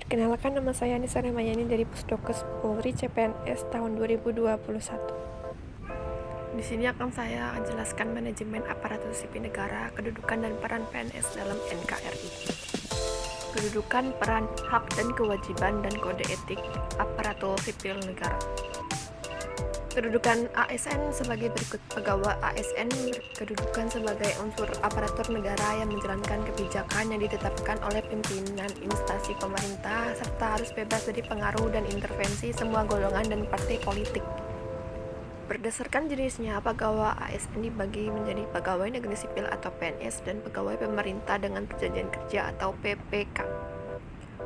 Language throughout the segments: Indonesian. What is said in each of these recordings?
Perkenalkan, nama saya Anissa Ramayani dari Pusdokes Polri CPNS tahun 2021. Di sini akan saya jelaskan manajemen aparatur sipil negara, kedudukan dan peran PNS dalam NKRI. Kedudukan, peran, hak dan kewajiban dan kode etik aparatur sipil negara. Kedudukan ASN sebagai berikut. Pegawai ASN berkedudukan sebagai unsur aparatur negara yang menjalankan kebijakan yang ditetapkan oleh pimpinan instansi pemerintah serta harus bebas dari pengaruh dan intervensi semua golongan dan partai politik. Berdasarkan jenisnya, pegawai ASN dibagi menjadi pegawai negeri sipil atau PNS dan pegawai pemerintah dengan perjanjian kerja atau PPK.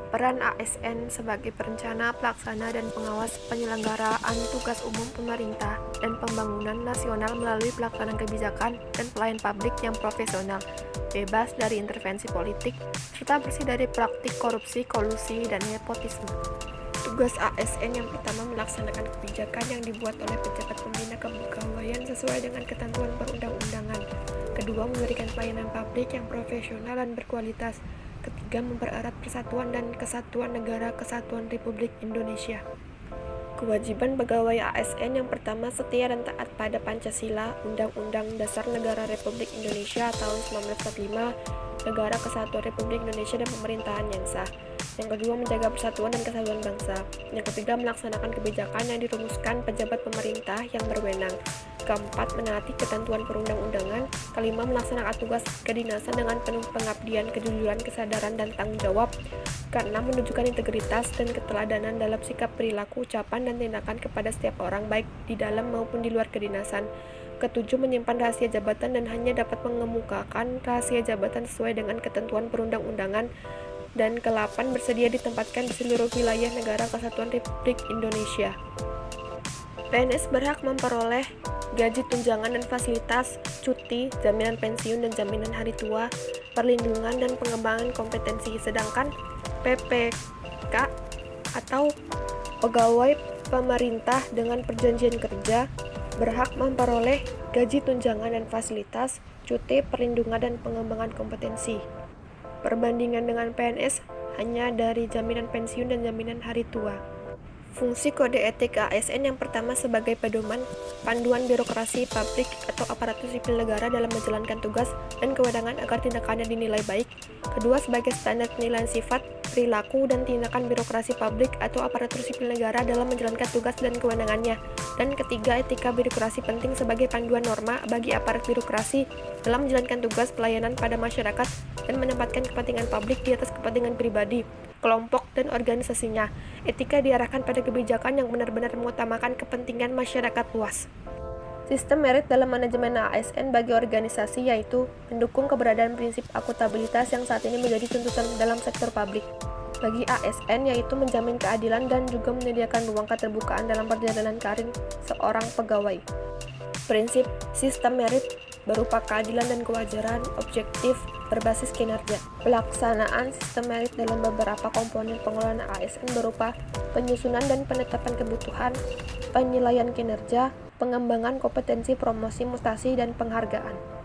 Peran ASN sebagai perencana, pelaksana, dan pengawas penyelenggaraan tugas umum pemerintah dan pembangunan nasional melalui pelaksanaan kebijakan dan pelayan publik yang profesional, bebas dari intervensi politik, serta bersih dari praktik korupsi, kolusi, dan nepotisme. Tugas ASN yang pertama melaksanakan kebijakan yang dibuat oleh pejabat pembina kepegawaian sesuai dengan ketentuan perundang-undangan. Kedua, memberikan pelayanan publik yang profesional dan berkualitas. Ketiga, mempererat persatuan dan kesatuan negara kesatuan Republik Indonesia. Kewajiban pegawai ASN yang pertama, setia dan taat pada Pancasila, Undang-Undang Dasar Negara Republik Indonesia tahun 1945, Negara Kesatuan Republik Indonesia dan pemerintahan yang sah. Yang kedua, menjaga persatuan dan kesatuan bangsa. Yang ketiga, melaksanakan kebijakan yang dirumuskan pejabat pemerintah yang berwenang. Keempat, menaati ketentuan perundang-undangan. Kelima, melaksanakan tugas kedinasan dengan penuh pengabdian, kejujuran, kesadaran, dan tanggung jawab. Keenam, menunjukkan integritas dan keteladanan dalam sikap, perilaku, ucapan, dan tindakan kepada setiap orang, baik di dalam maupun di luar kedinasan. Ketujuh, menyimpan rahasia jabatan dan hanya dapat mengemukakan rahasia jabatan sesuai dengan ketentuan perundang-undangan. Dan ke-8, bersedia ditempatkan di seluruh wilayah negara kesatuan Republik Indonesia. PNS berhak memperoleh gaji, tunjangan dan fasilitas, cuti, jaminan pensiun dan jaminan hari tua, perlindungan dan pengembangan kompetensi. Sedangkan PPK atau pegawai pemerintah dengan perjanjian kerja berhak memperoleh gaji, tunjangan dan fasilitas, cuti, perlindungan dan pengembangan kompetensi. Perbandingan dengan PNS hanya dari jaminan pensiun dan jaminan hari tua. Fungsi kode etik ASN yang pertama sebagai pedoman panduan birokrasi publik atau aparatur sipil negara dalam menjalankan tugas dan kewenangan agar tindakannya dinilai baik. Kedua, sebagai standar penilaian sifat, perilaku, dan tindakan birokrasi publik atau aparatur sipil negara dalam menjalankan tugas dan kewenangannya. Dan ketiga, etika birokrasi penting sebagai panduan norma bagi aparat birokrasi dalam menjalankan tugas pelayanan pada masyarakat dan menempatkan kepentingan publik di atas kepentingan pribadi, kelompok, dan organisasinya. Etika diarahkan pada kebijakan yang benar-benar mengutamakan kepentingan masyarakat luas. Sistem merit dalam manajemen ASN bagi organisasi yaitu mendukung keberadaan prinsip akuntabilitas yang saat ini menjadi tuntutan dalam sektor publik. Bagi ASN yaitu menjamin keadilan dan juga menyediakan ruang keterbukaan dalam perjalanan karir seorang pegawai. Prinsip sistem merit berupa keadilan dan kewajaran, objektif, berbasis kinerja. Pelaksanaan sistem merit dalam beberapa komponen pengelolaan ASN berupa penyusunan dan penetapan kebutuhan, penilaian kinerja, pengembangan kompetensi, promosi, mutasi, dan penghargaan.